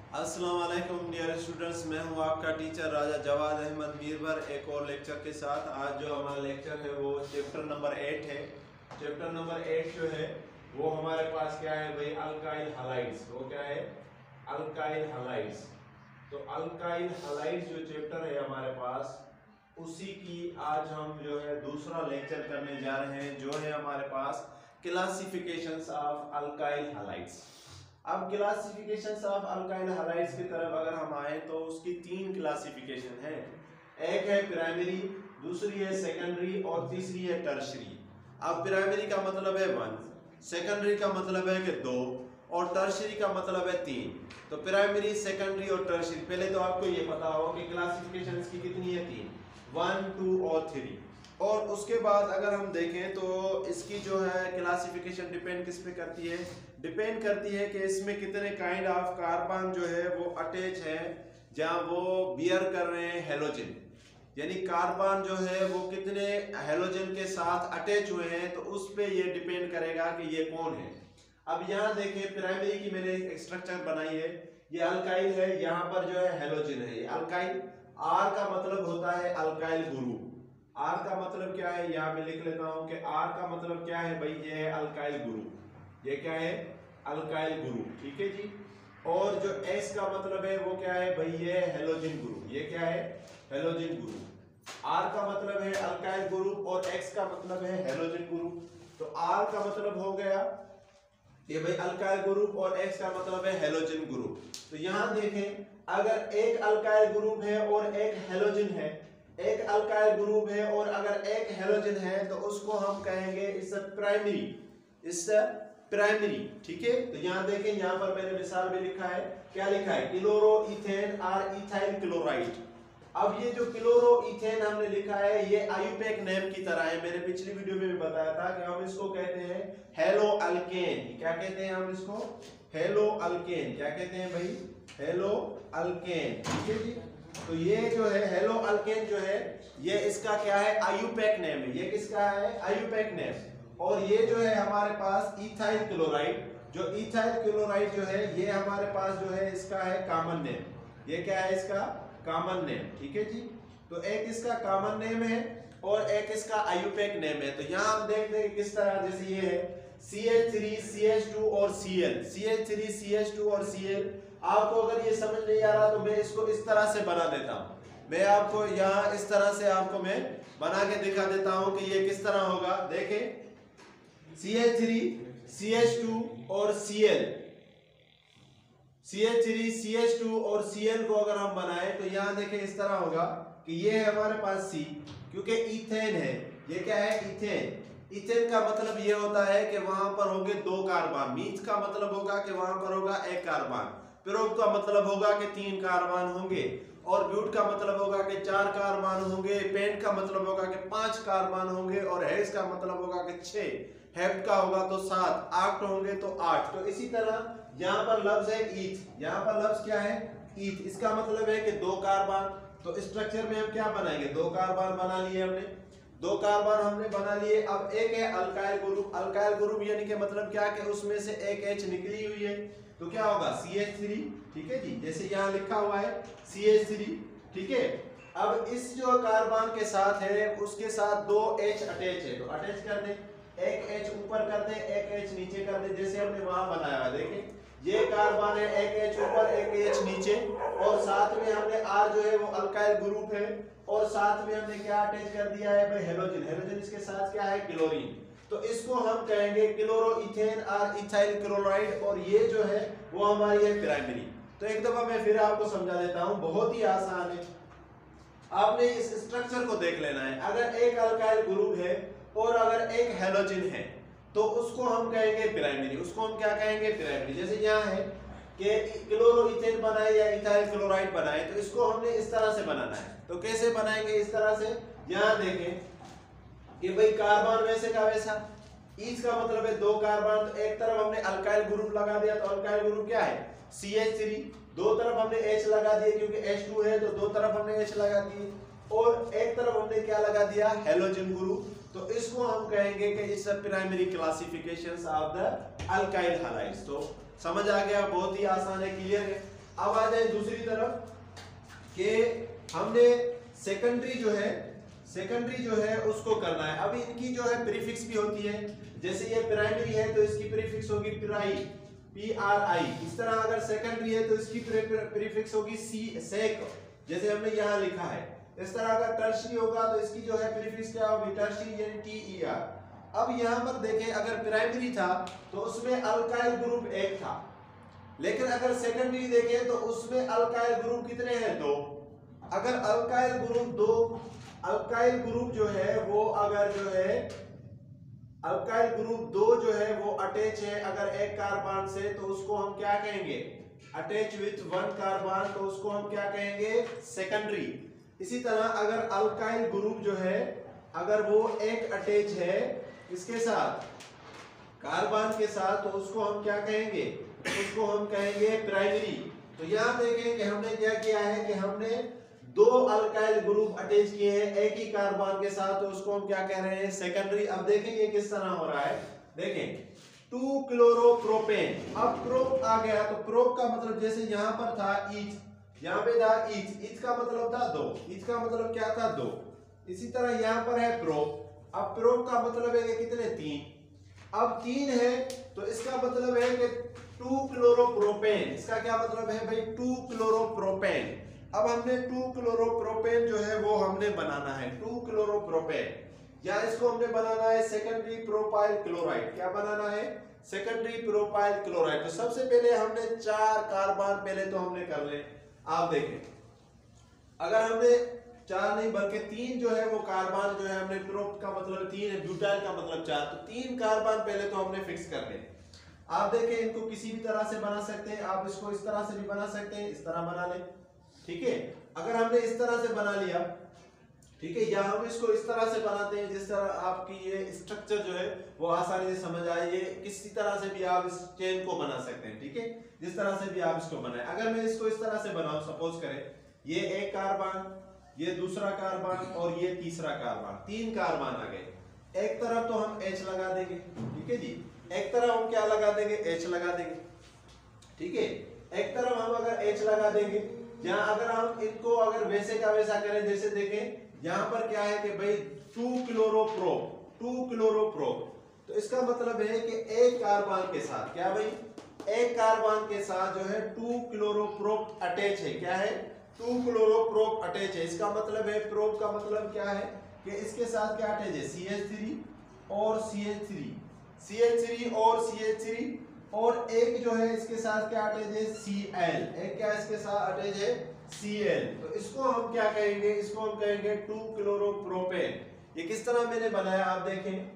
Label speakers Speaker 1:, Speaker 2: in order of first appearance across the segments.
Speaker 1: अस्सलाम वालेकुम dear students, मैं हूं आपका टीचर राजा जवाद अहमद मीरवर एक और लेक्चर के साथ। आज जो हमारा लेक्चर है वो चैप्टर नंबर 8 है। चैप्टर नंबर 8 जो है वो हमारे पास क्या है भाई, अल्काइल हैलाइड्स। वो क्या है? Alkyl halides. तो अल्काइल हैलाइड्स जो चैप्टर है हमारे पास, उसी की आज हम जो है दूसरा लेक्चर करने जा रहे हैं, जो है हमारे पास क्लासिफिकेशंस ऑफ अल्काइल हैलाइड्स। अब क्लासिफिकेशन ऑफ अल्काइल हैलाइड्स की तरफ अगर हम आए तो उसकी 3 क्लासिफिकेशन है। एक है प्राइमरी, दूसरी है सेकेंडरी और तीसरी है टर्शरी। अब प्राइमरी का मतलब है 1, सेकेंडरी का मतलब है कि 2 और टर्शरी का मतलब है 3। तो प्राइमरी, सेकेंडरी और टर्शरी, पहले तो आपको ये पता हो कि क्लासिफिकेशन की कितनी है, 3, 1, 2 और 3। और उसके बाद अगर हम देखें तो इसकी जो है क्लासिफिकेशन डिपेंड किस पे करती है? डिपेंड करती है कि इसमें कितने काइंड ऑफ कार्बन जो है वो अटैच है, जहां वो बियर कर रहे हैं हेलोजन, यानी कार्बन जो है वो कितने हेलोजन के साथ अटैच हुए हैं, तो उस पे ये डिपेंड करेगा कि ये कौन है। अब यहाँ देखें, प्राइमरी की मैंने एक स्ट्रक्चर बनाई है, ये अल्काइल है, यहाँ पर जो है हेलोजन है, ये अल्काइल। आर का मतलब होता है अल्काइल ग्रुप। आर का मतलब क्या है, यहाँ मैं लिख लेता हूं कि आर का मतलब क्या है भाई, ये है अल्काइल ग्रुप। ये क्या है? अल्काइल ग्रुप, ठीक है जी। और जो एस का मतलब है वो क्या है भाई, ये हेलोजन ग्रुप। ये क्या है? Halogen group. आर का मतलब है अल्काइल ग्रुप और एक्स का मतलब है हेलोजन ग्रुप। तो आर का मतलब हो गया ये भाई अल्काइल ग्रुप और एक्स का मतलब है हेलोजन ग्रुप। तो यहां देखें, अगर एक अल्काइल ग्रुप है और एक हेलोजन है, एक अल्काइल ग्रुप है और अगर एक हेलोजन है, तो उसको हम कहेंगे इस प्राइमरी, इस प्राइमरी, ठीक है। तो यहां देखें, यहां पर मैंने मिसाल में लिखा है, क्या लिखा है? क्लोरो इथेन और इथाइल क्लोराइड। अब ये जो क्लोरो इथेन हमने लिखा है, ये आयुपैक नेम की तरह है। मैंने पिछली वीडियो में भी बताया था कि हम इसको कहते हैं हेलो अल्केन। क्या कहते हैं हम इसको? Hello alkane. क्या कहते हैं भाई? हेलो अल्केन, ठीक है जी। तो ये जो है हेलो अल्केन जो है, ये इसका क्या है? आयुपैक नेम है। ये किसका है? IUPAC name. और ये जो है हमारे पास इथाइल क्लोराइड, जो इथाइल क्लोराइड जो है, ये हमारे पास जो है इसका है कॉमन नेम। ये क्या है? इसका कॉमन नेम, ठीक है जी। तो एक इसका कॉमन नेम है और एक इसका आयुपैक नेम है। तो यहाँ हम देखते हैं किस तरह, जैसे ये है CH3 CH2 और Cl, CH3 CH2 और Cl। आपको अगर ये समझ नहीं आ रहा तो मैं इसको इस तरह से बना देता हूं। मैं आपको यहाँ इस तरह से आपको मैं बना के दिखा देता हूं कि ये किस तरह होगा। देखें, CH3 CH2 और Cl, CH3 CH2 और Cl को अगर हम बनाएं तो यहाँ देखें इस तरह होगा कि ये है हमारे पास C, क्योंकि इथेन है। ये क्या है? इथेन। इथेन का मतलब ये होता है कि वहां पर होंगे 2 कार्बन। मीथ का मतलब होगा कि वहां पर होगा 1 कार्बन। प्रोप का मतलब होगा कि 3 कार्बन होंगे। और ब्यूट का मतलब होगा कि 4 कार्बन होंगे। पेंट का मतलब होगा कि 5 कार्बन होंगे। और हेक्स का मतलब होगा कि 6। हेप्ट का होगा तो 7। आक्ट होंगे तो 8। तो इसी तरह यहाँ पर लफ्ज है ईथ। यहाँ पर लफ्ज क्या है? ईथ। इसका मतलब है कि 2 कार्बन। तो स्ट्रक्चर में हम क्या बनाएंगे? 2 कार्बन बना लिए हमने, 2 कार्बन हमने बना लिए। अब एक है अल्काइल ग्रुप। अल्काइल ग्रुप यानी कि मतलब क्या कि उसमें से एक H निकली हुई है, तो क्या होगा? CH3, ठीक है जी। जैसे यहाँ लिखा हुआ है CH3, ठीक है। अब इस जो कार्बन के साथ है उसके साथ 2 H अटैच है, तो अटैच कर दे। एक H ऊपर कर दे, एक H नीचे कर दे, जैसे हमने वहां बनाया है। देखें, ये कार्बन है, एक H ऊपर एक H नीचे, और साथ में हमने R जो है वो अल्काइल ग्रुप है, और साथ में हमने क्या अटैच कर दिया है भाई? हेलोजन। हेलोजन इसके साथ क्या है? क्लोरीन। तो इसको हम कहेंगे क्लोरो इथेन और इथाइल क्लोराइड, और ये जो है वो हमारी है प्राइमरी। तो एक दफा मैं फिर आपको समझा देता हूं, बहुत ही आसान है। आपने इस स्ट्रक्चर को देख लेना है। अगर एक अल्काइल ग्रुप है और अगर एक हेलोजन है, तो उसको हम कहेंगे प्राइमरी। उसको हम क्या कहेंगे? प्राइमरी। जैसे यहाँ है कि क्लोरो इथेन बनाए या इथाइल क्लोराइड बनाए, तो इसको हमने इस तरह से बनाना है। तो कैसे बनाएंगे? इस तरह से। यहाँ देखें कि भाई कार्बन वैसे का वैसा, ईच का मतलब है 2 कार्बन, तो एक तरफ हमने अल्काइल ग्रुप लगा दिया, तो अल्काइल ग्रुप क्या है? CH3। दो तरफ हमने H लगा दिए, क्योंकि H2 है तो दो तरफ हमने H लगा दिए, और एक तरफ हमने क्या लगा दिया? Halogen group. तो इसको हम कहेंगे कि it's a primary classifications of the alkyl halides. तो समझ आ गया? बहुत ही आसान है, क्लियर है। अब आ जाए दूसरी तरफ कि हमने सेकेंडरी जो है उसको करना है। अभी इनकी जो है प्रीफिक्स भी होती है, जैसे ये प्राइमरी है तो इसकी प्रीफिक्स होगी प्राई, PRI। इस तरह अगर सेकेंडरी है तो इसकी प्रीफिक्स होगी सेक, जैसे हमने यहाँ लिखा है। इस तरह अगर टर्शरी होगा तो इसकी जो है प्रीफिक्स क्या होगी, टर्शरी यानी TER। अब यहाँ पर देखें, अगर प्राइमरी था तो उसमें अल्काइल ग्रुप एक था, लेकिन अगर सेकेंडरी देखें तो उसमें अल्काइल ग्रुप कितने हैं, 2। अगर अल्काइल ग्रुप जो है वो अगर जो है अल्काइल ग्रुप 2 जो है वो अटैच है अगर एक कार्बन से, तो उसको हम क्या कहेंगे, अटैच विथ 1 कार्बन, तो उसको हम क्या कहेंगे, सेकेंडरी। इसी तरह अगर अल्काइल ग्रुप जो है अगर वो एक अटैच है इसके साथ, कार्बन के साथ, तो उसको हम क्या कहेंगे, उसको हम कहेंगे प्राइमरी। तो यहाँ देखें कि हमने क्या किया है कि हमने 2 अल्काइल ग्रुप अटैच किए हैं एक ही कार्बन के साथ, तो उसको हम क्या कह रहे हैं, सेकेंडरी। अब देखें ये किस तरह हो रहा है, देखें 2 क्लोरोप्रोपेन। अब प्रोप आ गया, तो प्रोप का मतलब जैसे यहाँ पर था ईच, यहाँ पे था ईच का मतलब था 2, ईच का मतलब क्या था, 2। इसी तरह यहाँ पर है प्रोप। अब प्रोप का मतलब है कि कितने, 3। अब 3 है तो इसका मतलब है कि 2 क्लोरोप्रोपेन। इसका क्या मतलब है भाई, 2 क्लोरोप्रोपेन। अब हमने 2 क्लोरोप्रोपेन जो है वो हमने बनाना है, 2 क्लोरोप्रोपेन, या इसको हमने बनाना है सेकेंडरी प्रोपाइल क्लोराइड। क्या बनाना है, सेकेंडरी प्रोपाइल क्लोराइड। तो सबसे पहले हमने 4 कार्बन पहले तो हमने कर ले। आप देखें, अगर हमने 4 नहीं बल्कि 3 जो है वो कार्बन जो है हमने, प्रोप का मतलब 3 है, ब्यूटाइल का मतलब 4, तो 3 कार्बन पहले तो हमने फिक्स कर ले। आप देखें, इनको किसी भी तरह से बना सकते हैं, आप इसको इस तरह से भी बना सकते हैं, इस तरह बना ले, ठीक है। अगर हमने इस तरह से बना लिया, ठीक है, या हम इसको इस तरह से बनाते हैं जिस तरह आपकी ये स्ट्रक्चर जो है वो आसानी से समझ आए। ये किसी तरह से भी आप इस चेन को बना सकते हैं, ठीक है, जिस तरह से भी आप इसको बनाएं। अगर मैं इसको इस तरह से बनाऊं, सपोज करें ये एक कार्बन, ये दूसरा कार्बन और ये तीसरा कार्बन, 3 कार्बन आ गए। एक तरफ तो हम H लगा देंगे, ठीक है जी, एक तरफ हम क्या लगा देंगे, H लगा देंगे, ठीक है। एक तरफ हम अगर H लगा देंगे, जहां अगर हम इनको अगर वैसे का वैसा करें, जैसे देखें यहां पर क्या है कि भाई 2 क्लोरोप्रोप, तो इसका मतलब है कि एक कार्बन के साथ क्या भाई, एक कार्बन के साथ जो है 2 क्लोरोप्रोप अटैच है। क्या है, 2 क्लोरोप्रोप अटैच है। इसका मतलब है, प्रोप का मतलब क्या है कि इसके साथ क्या अटैच है, CH3 और CH3 और CH3, और एक जो है इसके साथ क्या अटैच है, Cl। एक क्या इसके साथ अटैच है, Cl। तो इसको हम क्या कहेंगे, इसको हम कहेंगे 2 क्लोरोप्रोपेन। ये किस तरह मैंने बनाया, आप देखें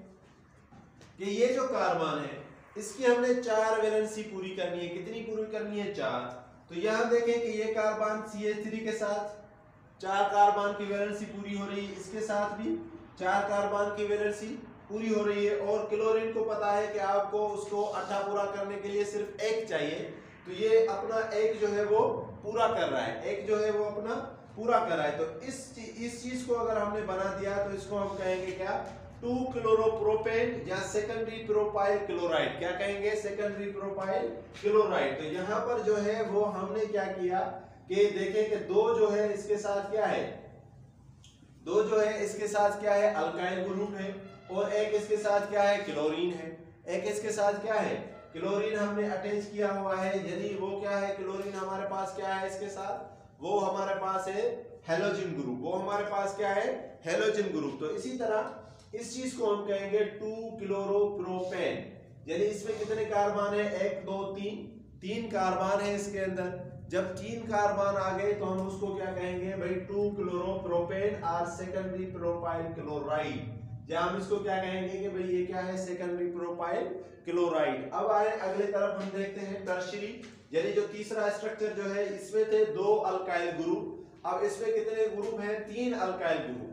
Speaker 1: कि ये जो कार्बन है इसकी हमने 4 वैलेंसी पूरी करनी है। कितनी पूरी करनी है, 4। तो यहां देखें कि ये कार्बन CH3 के साथ 4 कार्बन की वैलेंसी पूरी हो रही है, इसके साथ भी 4 कार्बन की वैलेंसी पूरी हो रही है। और क्लोरीन को पता है कि आपको उसको 8 पूरा करने के लिए सिर्फ 1 चाहिए, तो ये अपना 1 जो है वो पूरा कर रहा है, 1 जो है वो अपना पूरा कर रहा है। तो इस चीज को अगर हमने बना दिया तो इसको हम कहेंगे क्या, 2 क्लोरोप्रोपेन या सेकेंडरी प्रोपाइल क्लोराइड। क्या कहेंगे, सेकेंडरी प्रोपाइल क्लोराइड। तो यहाँ पर जो है वो हमने क्या किया कि देखें कि 2 जो है इसके साथ क्या है, 2 जो है इसके साथ क्या है, अल्काइल ग्रुप है, और एक इसके साथ क्या है, क्लोरीन है। एक इसके साथ क्या है, क्लोरीन हमने अटैच किया हुआ है, यानी वो क्या है, क्लोरीन हमारे पास क्या है इसके साथ, वो हमारे पास है हेलोजन ग्रुप, वो हमारे पास क्या है, हेलोजन ग्रुप। तो इसी तरह इस चीज को हम कहेंगे 2 क्लोरोप्रोपेन, यानी इसमें कितने कार्बन है, 1 2 3 कार्बन है इसके अंदर। जब 3 कार्बन आ गए तो हम उसको क्या कहेंगे भाई, 2 क्लोरोप्रोपेन और सेकेंडरी प्रोपाइल क्लोराइड, या हम इसको क्या कहेंगे कि भाई ये क्या है, सेकेंडरी प्रोपाइल क्लोराइड। अब आए अगले तरफ, हम देखते हैं टर्शियरी, यानी जो तीसरा स्ट्रक्चर जो है, इसमें थे 2 अल्काइल ग्रुप। अब इसमें कितने ग्रुप हैं, 3 अल्काइल ग्रुप,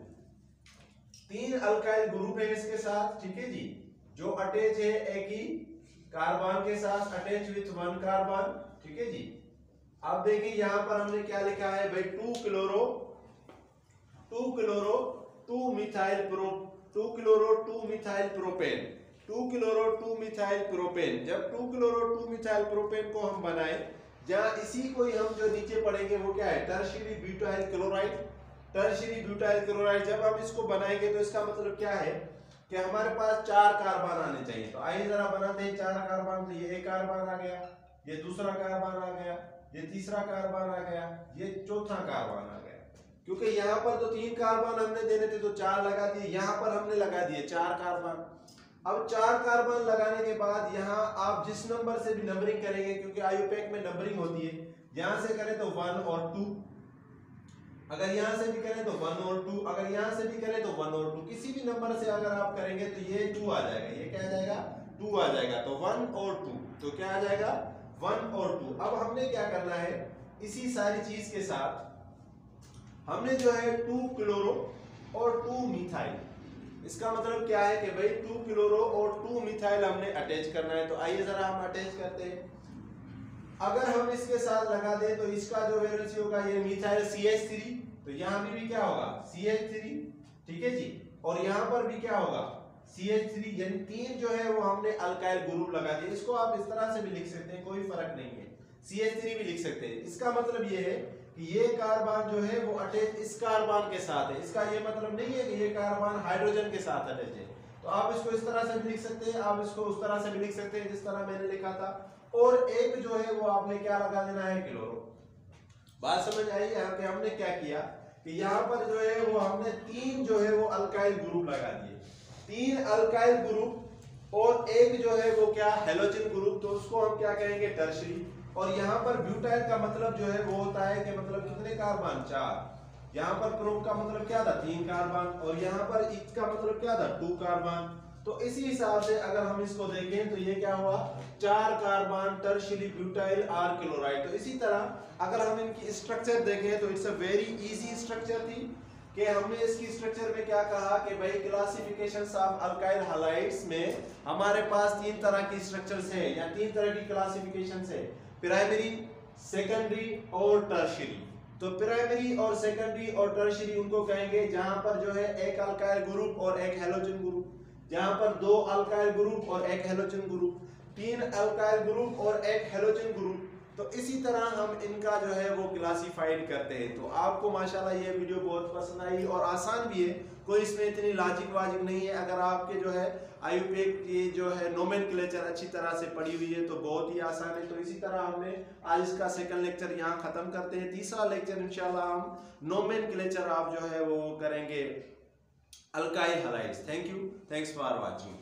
Speaker 1: 3 अल्काइल ग्रुप है इसके साथ, ठीक है जी, जो अटैच है एक ही कार्बन के साथ, अटैच विथ 1 कार्बन, ठीक है जी। अब देखिए यहां पर हमने क्या लिखा है भाई, 2 chloro 2 methyl propane, 2 chloro 2 methyl propane. जब 2 क्लोरो 2 मिथाइल प्रोपेन को हम बनाए जहाँ इसी को ही हम जो नीचे पढ़ेंगे वो क्या है, tertiary butyl chloride. Tertiary butyl chloride जब हम इसको बनाएंगे तो इसका मतलब क्या है कि हमारे पास 4 कार्बन आने चाहिए। तो आइए जरा बनाते हैं 4 कार्बन। तो ये एक कार्बन आ गया, ये दूसरा कार्बन आ गया, ये तीसरा कार्बन आ गया, ये चौथा कार्बन आ गया। क्योंकि यहाँ पर तो 3 कार्बन हमने देने थे तो 4 लगा दिए, यहाँ पर हमने लगा दिए 4 कार्बन। अब 4 कार्बन लगाने के बाद यहाँ आप जिस नंबर से भी नंबरिंग करेंगे, क्योंकि आयुपैक में नंबरिंग होती है, यहाँ से करें तो 1 और 2, अगर यहाँ से भी करें तो 1 और 2, अगर यहाँ से भी करें तो 1 और 2, किसी भी नंबर से अगर आप करेंगे तो ये 2 आ जाएगा। ये क्या आ जाएगा, 2 आ जाएगा। तो 1 और 2, तो क्या आ जाएगा 1 और 2। अब हमने क्या करना है, इसी सारी चीज के साथ हमने जो है 2 क्लोरो और 2 मिथाइल, इसका मतलब क्या है कि भाई 2 क्लोरो और 2 मिथाइल हमने अटैच करना है। तो आइए जरा हम अटैच करते हैं। अगर हम इसके साथ लगा दें तो इसका जो वैलेंसी होगा, ये मिथाइल CH3, तो यहाँ भी क्या होगा CH3, ठीक है जी। और यहाँ पर भी क्या होगा CH3, यानी 3 जो है वो हमने अल्काइल ग्रुप लगा दिए। इसको आप इस तरह से भी लिख सकते हैं, कोई फर्क नहीं है, CH3 भी लिख सकते हैं। इसका मतलब ये है कि ये कार्बन जो है वो अटैच इस कार्बन के साथ है। इसका ये मतलब नहीं है कि ये कार्बन हाइड्रोजन के साथ अटैच है। तो आप इसको इस तरह से भी लिख सकते हैं, आप इसको उस तरह से भी लिख सकते हैं जिस तरह मैंने लिखा था। और एक जो है वो आपने क्या लगा देना है, क्लोरो। बात समझ आई यहाँ पे हमने क्या किया कि यहाँ पर जो है वो हमने 3 जो है वो अल्काइल ग्रुप लगा दिए, 3 अल्काइल ग्रुप और एक जो है वो क्या हेलोजन ग्रुप, तो उसको हम क्या कहेंगे टर्शियरी। और यहाँ पर ब्यूटाइल का मतलब जो है वो होता है कि मतलब कितने कार्बन, 4। यहाँ पर प्रोप का मतलब क्या था, 3 कार्बन, और यहाँ पर इच का मतलब क्या था, 2 कार्बन। तो इसी हिसाब से अगर हम इसको देखें तो ये क्या हुआ, 4 carbon tertiary butyl R chloride. तो इसी तरह अगर हम इनकी स्ट्रक्चर देखें तो it's a very easy structure थी कि हमने इसकी स्ट्रक्चर में क्या कहा कि भाई क्लासिफिकेशंस ऑफ अल्काइल हैलाइड्स में हमारे पास 3 तरह की स्ट्रक्चर्स है या 3 तरह की क्लासिफिकेशंस है, प्राइमरी, सेकेंडरी और टर्शियरी। तो प्राइमरी और सेकेंडरी और टर्शियरी उनको कहेंगे जहां पर जो है एक अल्काइल ग्रुप और एक हैलोजन ग्रुप, जहां पर 2 अल्काइल ग्रुप और एक हैलोजन ग्रुप, 3 अल्काइल ग्रुप और एक हैलोजन ग्रुप। तो इसी तरह हम इनका जो है वो क्लासिफाइड करते हैं। तो आपको माशाल्लाह ये वीडियो बहुत पसंद आई और आसान भी है, कोई इसमें इतनी लॉजिक वाजिक नहीं है। अगर आपके जो है आयुपैक की जो है नोमेनक्लेचर अच्छी तरह से पढ़ी हुई है तो बहुत ही आसान है। तो इसी तरह हमने आज इसका सेकंड लेक्चर यहाँ खत्म करते हैं। तीसरा लेक्चर इंशाल्लाह हम नोमेनक्लेचर आप जो है वो करेंगे alkyl halides. Thank you, thanks for watching.